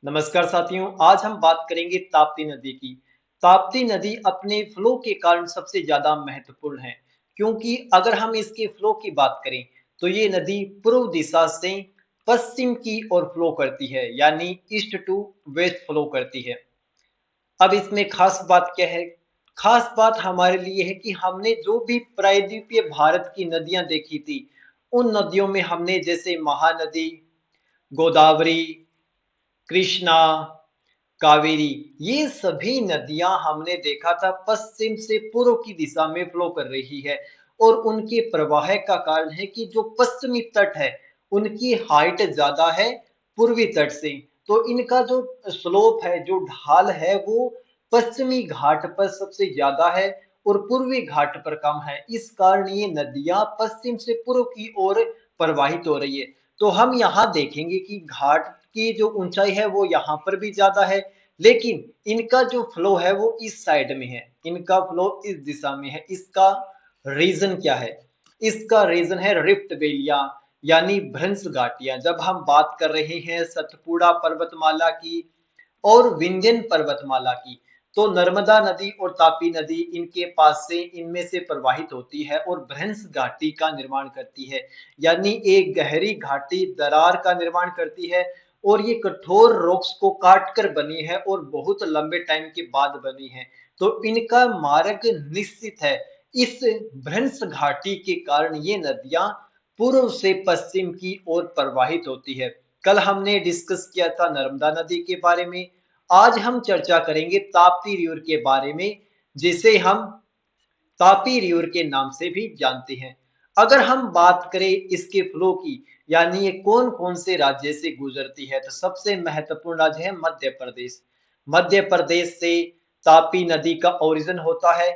नमस्कार साथियों, आज हम बात करेंगे ताप्ती नदी की। ताप्ती नदी अपने फ्लो के कारण सबसे ज्यादा महत्वपूर्ण है, क्योंकि अगर हम इसके फ्लो की बात करें तो ये नदी पूर्व दिशा से पश्चिम की ओर फ्लो करती है, यानी ईस्ट टू वेस्ट फ्लो करती है। अब इसमें खास बात क्या है? खास बात हमारे लिए है कि हमने जो भी प्रायद्वीपीय भारत की नदियां देखी थी, उन नदियों में हमने जैसे महानदी, गोदावरी, कृष्णा, कावेरी, ये सभी नदियां हमने देखा था पश्चिम से पूर्व की दिशा में फ्लो कर रही है। और उनके प्रवाह का कारण है कि जो पश्चिमी तट है उनकी हाइट ज्यादा है पूर्वी तट से। तो इनका जो स्लोप है, जो ढाल है, वो पश्चिमी घाट पर सबसे ज्यादा है और पूर्वी घाट पर कम है। इस कारण ये नदियां पश्चिम से पूर्व की ओर प्रवाहित हो रही है। तो हम यहाँ देखेंगे कि घाट की जो ऊंचाई है वो यहाँ पर भी ज्यादा है, लेकिन इनका जो फ्लो है वो इस साइड में है, इनका फ्लो इस दिशा में है। इसका रीजन क्या है? इसका रीजन है रिफ्ट वैलियां, यानी भ्रंश घाटियां। जब हम बात कर रहे हैं सतपुड़ा पर्वतमाला की और विंध्यन पर्वतमाला की, तो नर्मदा नदी और तापी नदी इनके पास से इनमें से प्रवाहित होती है और भ्रंश घाटी का निर्माण करती है, यानी एक गहरी घाटी दरार का निर्माण करती है। और ये कठोर रॉक्स को काट कर बनी है और बहुत लंबे टाइम के बाद बनी है। तो इनका मार्ग निश्चित है। इस भ्रंश घाटी के कारण ये नदियां पूर्व से पश्चिम की ओर प्रवाहित होती है। कल हमने डिस्कस किया था नर्मदा नदी के बारे में। आज हम चर्चा करेंगे ताप्ती रिवर के बारे में, जिसे हम तापी रिवर के नाम से भी जानते हैं। अगर हम बात करें इसके फ्लो की, यानी ये कौन कौन से राज्य से गुजरती है, तो सबसे महत्वपूर्ण राज्य है मध्य प्रदेश। मध्य प्रदेश से तापी नदी का ओरिजिन होता है।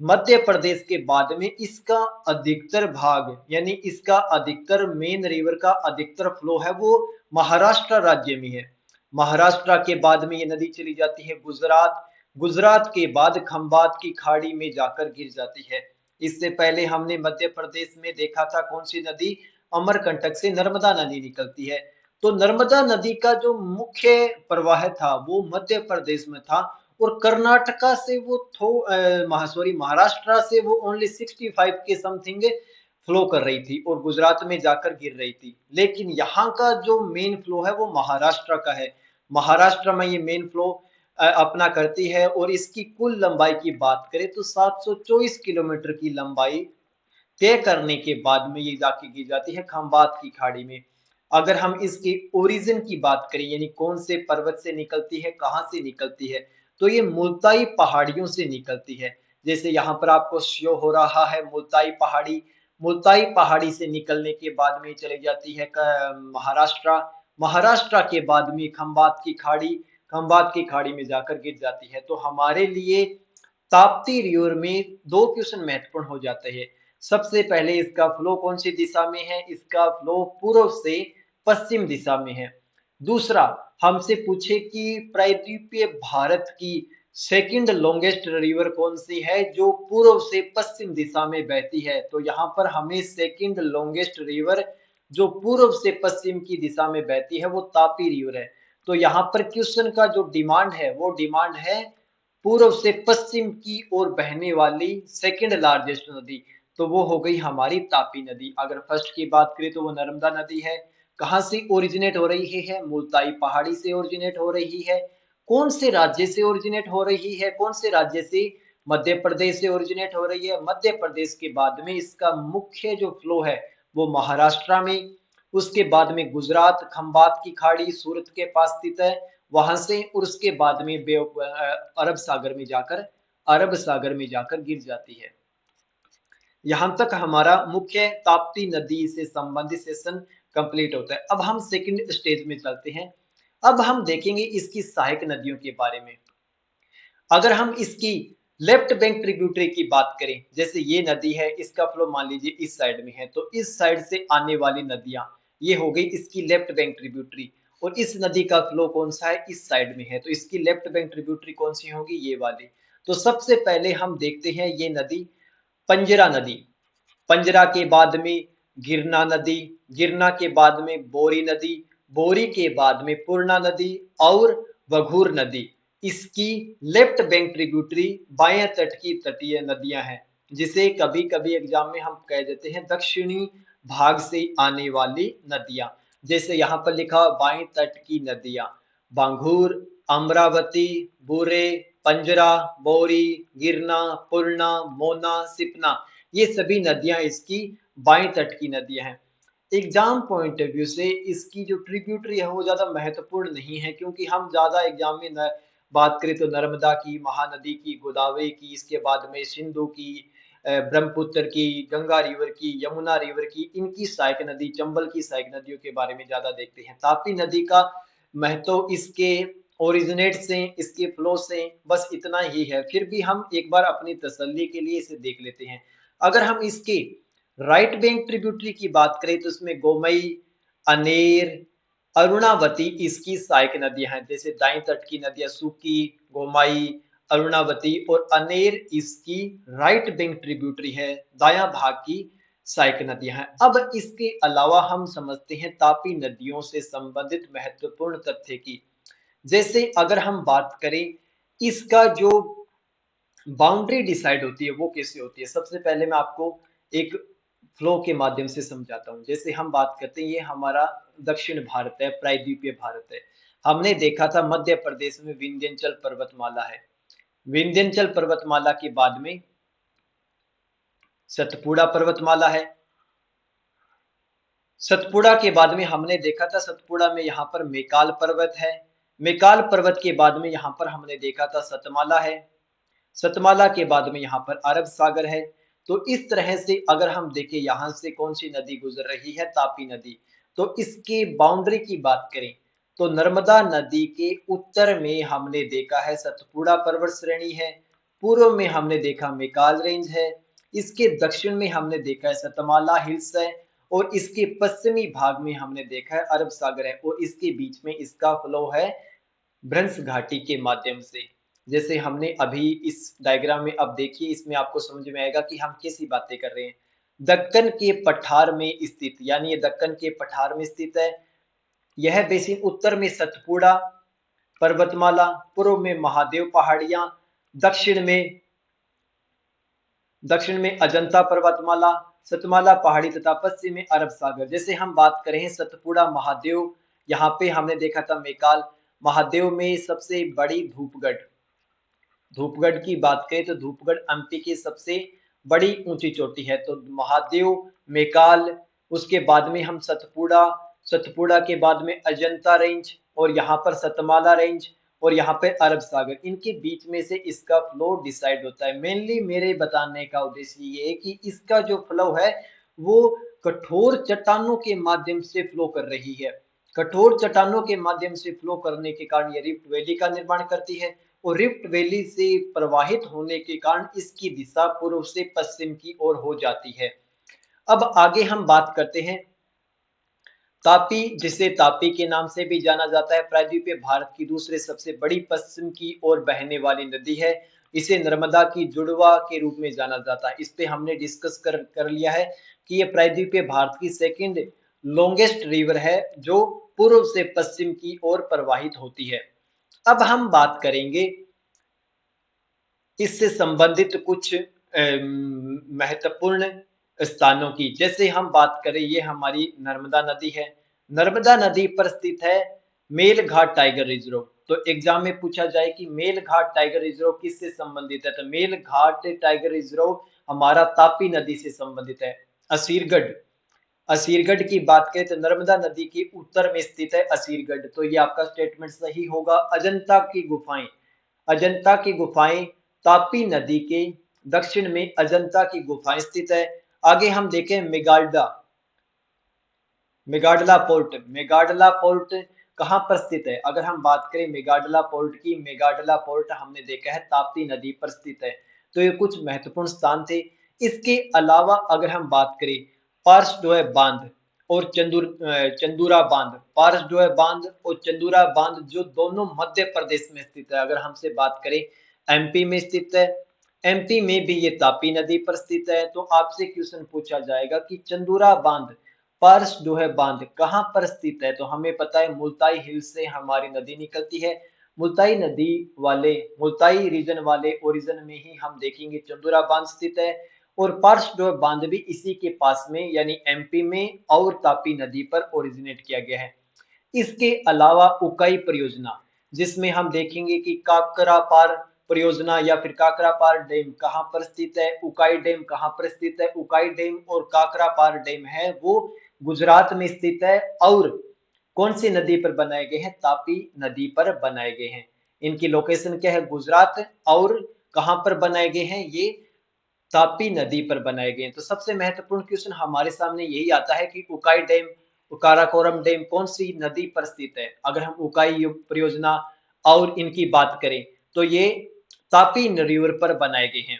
मध्य प्रदेश के बाद में इसका अधिकतर भाग, यानी इसका अधिकतर मेन रिवर का अधिकतर फ्लो है वो महाराष्ट्र राज्य में है। महाराष्ट्र के बाद में ये नदी चली जाती है गुजरात। गुजरात के बाद खंबात की खाड़ी में जाकर गिर जाती है। इससे पहले हमने मध्य प्रदेश में देखा था कौन सी नदी? अमरकंटक से नर्मदा नदी निकलती है। तो नर्मदा नदी का जो मुख्य प्रवाह था वो मध्य प्रदेश में था, और कर्नाटका से वो सॉरी, महाराष्ट्र से वो ओनली 65 के समथिंग फ्लो कर रही थी और गुजरात में जाकर गिर रही थी। लेकिन यहाँ का जो मेन फ्लो है वो महाराष्ट्र का है। महाराष्ट्र में ये मेन फ्लो अपना करती है, और इसकी कुल लंबाई की बात करें तो 724 किलोमीटर की लंबाई तय करने के बाद में ये जाके गिर जाती है खंबात की खाड़ी में। अगर हम इसके ओरिजिन की बात करें, यानी कौन से पर्वत से निकलती है, कहाँ से निकलती है, तो ये मुल्ताई पहाड़ियों से निकलती है। जैसे यहाँ पर आपको शो हो रहा है मुल्ताई पहाड़ी। मुल्ताई पहाड़ी से निकलने के बाद में चली जाती है महाराष्ट्र। महाराष्ट्र के बाद में खंबात की खाड़ी, खंबात की खाड़ी में जाकर गिर जाती है। तो हमारे लिए ताप्ती रिवर में दो क्वेश्चन महत्वपूर्ण हो जाते हैं। सबसे पहले इसका फ्लो कौन सी दिशा में है? इसका फ्लो पूर्व से पश्चिम दिशा में है। दूसरा, हमसे पूछे कि प्रायद्वीपीय भारत की सेकंड लॉन्गेस्ट रिवर कौन सी है जो पूर्व से पश्चिम दिशा में बहती है, तो यहाँ पर हमें सेकंड लॉन्गेस्ट रिवर जो पूर्व से पश्चिम की दिशा में बहती है वो तापी रिवर है। तो यहाँ पर क्वेश्चन का जो डिमांड है वो डिमांड है पूर्व से पश्चिम की ओर बहने वाली सेकंड लार्जेस्ट नदी। तो वो हो गई हमारी तापी नदी। अगर फर्स्ट की बात करें तो वो नर्मदा नदी है। कहाँ से ओरिजिनेट हो रही है? मुल्ताई पहाड़ी से ओरिजिनेट हो रही है। कौन से राज्य से ओरिजिनेट हो रही है? कौन से राज्य से? मध्य प्रदेश से ओरिजिनेट हो रही है। मध्य प्रदेश के बाद में इसका मुख्य जो फ्लो है वो महाराष्ट्र में, उसके बाद में गुजरात, खंबात की खाड़ी सूरत के पास स्थित है वहां से, और उसके बाद में अरब सागर में जाकर गिर जाती है। यहां तक हमारा मुख्य ताप्ती नदी से संबंधित सेशन कंप्लीट होता है। अब हम सेकंड स्टेज में चलते हैं। अब हम देखेंगे इसकी सहायक नदियों के बारे में। अगर हम इसकी लेफ्ट बैंक ट्रिब्यूटरी की बात करें, जैसे ये नदी है, इसका फ्लो मान लीजिए इस साइड में है, तो इस साइड से आने वाली नदियां ये हो गई इसकी लेफ्ट बैंक ट्रिब्यूटरी। और इस नदी का फ्लो कौन सा है? इस साइड में है, तो इसकी लेफ्ट बैंक ट्रिब्यूटरी कौन सी होगी? ये वाली। तो सबसे पहले हम देखते हैं ये नदी पंजरा नदी। पंजरा के बाद में गिरना नदी, गिरना के बाद में बोरी नदी, बोरी के बाद में पूर्णा नदी और वघूर नदी इसकी लेफ्ट बैंक ट्रिब्यूटरी बाएं तट की तटीय नदियां हैं, जिसे कभी कभी एग्जाम में हम कह देते हैं दक्षिणी भाग से आने वाली नदियां। जैसे यहाँ पर लिखा बाएं तट की नदियां बांगूर, अमरावती, बुरे, पंजरा, बोरी, गिरना, पूर्णा, मोना, सिपना, ये सभी नदियां इसकी बाएं तट की नदियां हैं। एग्जाम पॉइंट ऑफ व्यू से इसकी जो ट्रिब्यूटरी है वो ज्यादा महत्वपूर्ण नहीं है, क्योंकि हम ज्यादा एग्जाम में बात करें तो नर्मदा की, महानदी की, गोदावरी की, इसके बाद में सिंधु की, ब्रह्मपुत्र की, गंगा रिवर की, यमुना रिवर की, इनकी सहायक नदी, चंबल की सहायक नदियों के बारे में ज्यादा देखते हैं। ताप्ती नदी का महत्व इसके ओरिजिनेट से, इसके फ्लो से बस इतना ही है। फिर भी हम एक बार अपनी तसल्ली के लिए इसे देख लेते हैं। अगर हम इसके राइट बैंक ट्रिब्यूटरी की बात करें तो इसमें गोमई, अनेर, अरुणावती इसकी सहायक नदियां हैं। जैसे दाएं तट की नदियां सुकी, गोमाई, अरुणावती और अनेर इसकी राइट बैंक ट्रिब्यूटरी है, दायां भाग की सहायक नदियां हैं। अब इसके अलावा हम समझते हैं तापी नदियों से संबंधित महत्वपूर्ण तथ्य की। जैसे अगर हम बात करें इसका जो बाउंड्री डिसाइड होती है वो कैसे होती है, सबसे पहले मैं आपको एक फ्लो के माध्यम से समझाता हूँ। जैसे हम बात करते हैं ये हमारा दक्षिण भारत है, प्रायद्वीपीय भारत है। हमने देखा था मध्य प्रदेश में विंध्याचल पर्वतमाला है, विंध्याचल पर्वतमाला के बाद में सतपुड़ा पर्वतमाला है, सतपुड़ा के बाद में हमने देखा था सतपुड़ा में यहाँ पर मेकाल पर्वत है, मेकाल पर्वत के बाद में यहाँ पर हमने देखा था सतमाला है, सतमाला के बाद में यहाँ पर अरब सागर है। तो इस तरह से अगर हम देखें यहाँ से कौन सी नदी गुजर रही है, तापी नदी। तो इसके बाउंड्री की बात करें तो नर्मदा नदी के उत्तर में हमने देखा है सतपुड़ा पर्वत श्रेणी है, पूर्व में हमने देखा मेकाल रेंज है, इसके दक्षिण में हमने देखा है सतमाला हिल्स है, और इसके पश्चिमी भाग में हमने देखा है अरब सागर है, और इसके बीच में इसका फ्लो है भ्रंश घाटी के माध्यम से। जैसे हमने अभी इस डायग्राम में, अब देखिए इसमें आपको समझ में आएगा कि हम कैसी बातें कर रहे हैं। दक्कन के पठार में स्थित, यानी ये दक्कन के पठार में स्थित है यह बेसिन। उत्तर में सतपुड़ा पर्वतमाला, पूर्व में महादेव पहाड़ियां, दक्षिण में अजंता पर्वतमाला, सतमाला पहाड़ी तथा पश्चिम में अरब सागर। जैसे हम बात करें सतपुड़ा महादेव, यहाँ पे हमने देखा था मेकाल महादेव में सबसे बड़ी धूपगढ़, धूपगढ़ की बात करें तो धूपगढ़ एमपी की सबसे बड़ी ऊंची चोटी है। तो महादेव, मेकाल, उसके बाद में हम सतपुड़ा, सतपुड़ा के बाद में अजंता रेंज, और यहाँ पर सतमाला रेंज, और यहाँ पे अरब सागर, इनके बीच में से इसका फ्लो डिसाइड होता है। मेनली मेरे बताने का उद्देश्य ये है कि इसका जो फ्लो है वो कठोर चट्टानों के माध्यम से फ्लो कर रही है। कठोर चट्टानों के माध्यम से फ्लो करने के कारण ये रिफ्ट वैली का निर्माण करती है, और रिफ्ट वैली से प्रवाहित होने के कारण इसकी दिशा पूर्व से पश्चिम की ओर हो जाती है। अब आगे हम बात करते हैं तापी, जिसे तापी के नाम से भी जाना जाता है, प्रायद्वीपीय भारत की दूसरे सबसे बड़ी पश्चिम की ओर बहने वाली नदी है। इसे नर्मदा की जुड़वा के रूप में जाना जाता है। इस पे हमने डिस्कस कर लिया है कि ये प्रायद्वीपीय भारत की सेकंड लॉन्गेस्ट रिवर है जो पूर्व से पश्चिम की ओर प्रवाहित होती है। अब हम बात करेंगे इससे संबंधित कुछ महत्वपूर्ण स्थानों की। जैसे हम बात करें ये हमारी नर्मदा नदी है, नर्मदा नदी पर स्थित है मेलघाट टाइगर रिजर्व। तो एग्जाम में पूछा जाए कि मेलघाट टाइगर रिजर्व किससे संबंधित है, तो मेलघाट टाइगर रिजर्व हमारा तापी नदी से संबंधित है। असीरगढ़, असीरगढ़ की बात करें तो नर्मदा नदी के उत्तर में स्थित है असीरगढ़, तो ये आपका स्टेटमेंट सही होगा। अजंता की गुफाएं, अजंता की गुफाएं तापी नदी के दक्षिण में अजंता की गुफाएं स्थित है। आगे हम देखें मेगाल्डा, मेगाडला पोर्ट, मेगाडला पोर्ट कहां पर स्थित है, अगर हम बात करें मेगाडला पोर्ट की, मेगाडला पोर्ट हमने देखा है ताप्ती नदी पर स्थित है। तो ये कुछ महत्वपूर्ण स्थान थे। इसके अलावा अगर हम बात करें पार्सडोय बांध और चंदूरा बांध, पार्सडोय बांध और चंदूरा बांध जो दोनों मध्य प्रदेश में स्थित है। अगर हमसे बात करें एमपी में स्थित है, एमपी में भी ये तापी नदी पर स्थित है। तो आपसे क्वेश्चन पूछा जाएगा कि चंदूरा बांध पार्स जो है बांध कहाँ पर स्थित है? तो हमें पता है मुल्ताई हिल से हमारी नदी निकलती है। मुल्ताई नदी वाले मुल्ताई रीजन वाले ओरिजिन में ही हम देखेंगे चंदूरा बांध स्थित है। और पार्स जो बांध भी इसी के पास में यानी एमपी में और तापी नदी पर ओरिजिनेट किया गया है। इसके अलावा उकाई परियोजना जिसमें हम देखेंगे कि काकरा पार परियोजना या फिर काकरा पार डैम कहाँ पर स्थित है, उकाई डैम कहाँ पर स्थित है। उकाई डैम और काकरा पार डैम है वो गुजरात में स्थित है। और कौन सी नदी पर बनाए गए हैं? तापी नदी पर बनाए गए हैं। इनकी लोकेशन क्या है? गुजरात। और कहां पर बनाए गए हैं? ये तापी नदी पर बनाए गए हैं। तो सबसे महत्वपूर्ण क्वेश्चन हमारे सामने यही आता है कि उकाई डैम काराकोरम डैम कौन सी नदी पर स्थित है? अगर हम उकाई परियोजना और इनकी बात करें तो ये तापी रिवर पर बनाए गए हैं।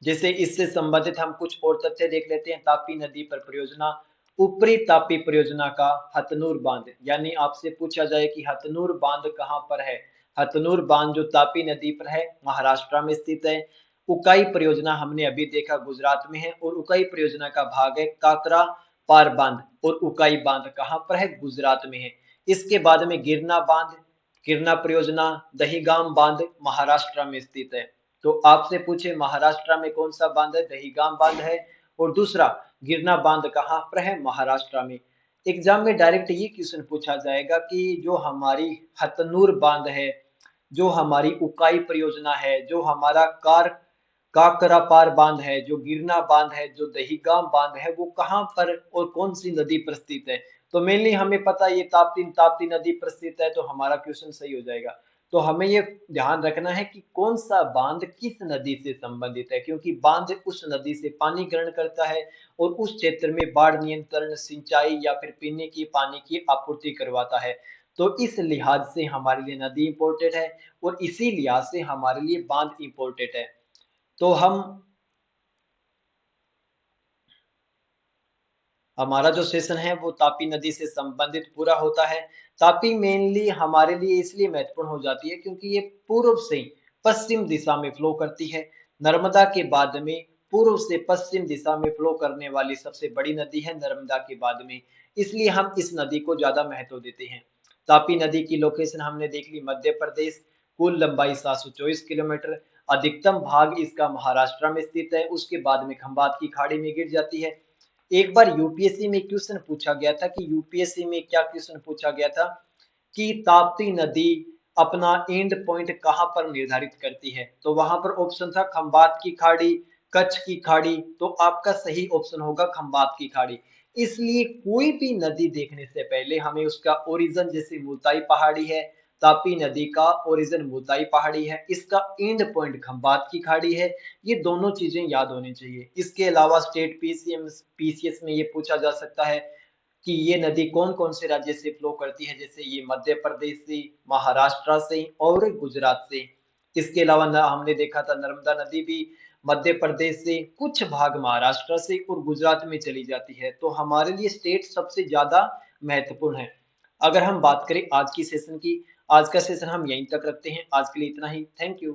जैसे इससे संबंधित हम कुछ और तथ्य देख लेते हैं। तापी नदी पर परियोजना, ऊपरी तापी परियोजना का हथनूर बांध, यानी आपसे पूछा जाए कि हथनूर बांध कहां पर है? हथनूर बांध जो तापी नदी पर है महाराष्ट्र में स्थित है। उकाई परियोजना हमने अभी देखा गुजरात में है। और उकाई परियोजना का भाग है काकरा पार बांध। और उकाई बांध कहां पर है? गुजरात में है। इसके बाद में गिरना बांध, गिरना परियोजना दहीगाम बांध महाराष्ट्र में स्थित है। तो आपसे पूछे महाराष्ट्र में कौन सा बांध है? दहीगाम बांध है। और दूसरा गिरना बांध कहां पर है? महाराष्ट्र में। एग्जाम में डायरेक्ट ये क्वेश्चन पूछा जाएगा कि जो हमारी हथनूर बांध है, जो हमारी उकाई परियोजना है, जो हमारा काकरा पार बांध है, जो गिरना बांध है, जो दहीगाम बांध है, वो कहां पर और कौन सी नदी पर स्थित है? तो मेनली हमें पता है ये ताप्ती ताप्ती नदी पर स्थित है। तो हमारा क्वेश्चन सही हो जाएगा। तो हमें ये ध्यान रखना है कि कौन सा बांध किस नदी से संबंधित है, क्योंकि बांध उस नदी से पानी ग्रहण करता है और उस क्षेत्र में बाढ़ नियंत्रण, सिंचाई या फिर पीने की पानी की आपूर्ति करवाता है। तो इस लिहाज से हमारे लिए नदी इंपॉर्टेंट है और इसी लिहाज से हमारे लिए बांध इंपॉर्टेंट है। तो हमारा जो सेशन है वो तापी नदी से संबंधित पूरा होता है। तापी मेनली हमारे लिए इसलिए महत्वपूर्ण हो जाती है क्योंकि ये पूर्व से पश्चिम दिशा में फ्लो करती है। नर्मदा के बाद में पूर्व से पश्चिम दिशा में फ्लो करने वाली सबसे बड़ी नदी है नर्मदा के बाद में। इसलिए हम इस नदी को ज्यादा महत्व देते हैं। तापी नदी की लोकेशन हमने देख ली मध्य प्रदेश। कुल लंबाई 724 किलोमीटर। अधिकतम भाग इसका महाराष्ट्र में स्थित है। उसके बाद में खंबात की खाड़ी में गिर जाती है। एक बार यूपीएससी में क्वेश्चन पूछा गया था कि यूपीएससी में क्या क्वेश्चन पूछा गया था कि ताप्ती नदी अपना एंड पॉइंट कहां पर निर्धारित करती है? तो वहां पर ऑप्शन था खंबात की खाड़ी, कच्छ की खाड़ी। तो आपका सही ऑप्शन होगा खंबात की खाड़ी। इसलिए कोई भी नदी देखने से पहले हमें उसका ओरिजिन, जैसे मुल्ताई पहाड़ी है, तापी नदी का ओरिजिन मुल्ताई पहाड़ी है, इसका एंड पॉइंट खंबात की खाड़ी है। ये दोनों चीजें याद होनी चाहिए। इसके अलावा स्टेट पीसीएस में ये पूछा जा सकता है कि ये नदी कौन कौन से राज्य से फ्लो करती है, जैसे ये मध्य प्रदेश से, महाराष्ट्र से और गुजरात से। इसके अलावा हमने देखा था नर्मदा नदी भी मध्य प्रदेश से, कुछ भाग महाराष्ट्र से और गुजरात में चली जाती है। तो हमारे लिए स्टेट सबसे ज्यादा महत्वपूर्ण है। अगर हम बात करें आज की सेशन की, आज का सेशन हम यहीं तक रखते हैं। आज के लिए इतना ही। Thank you.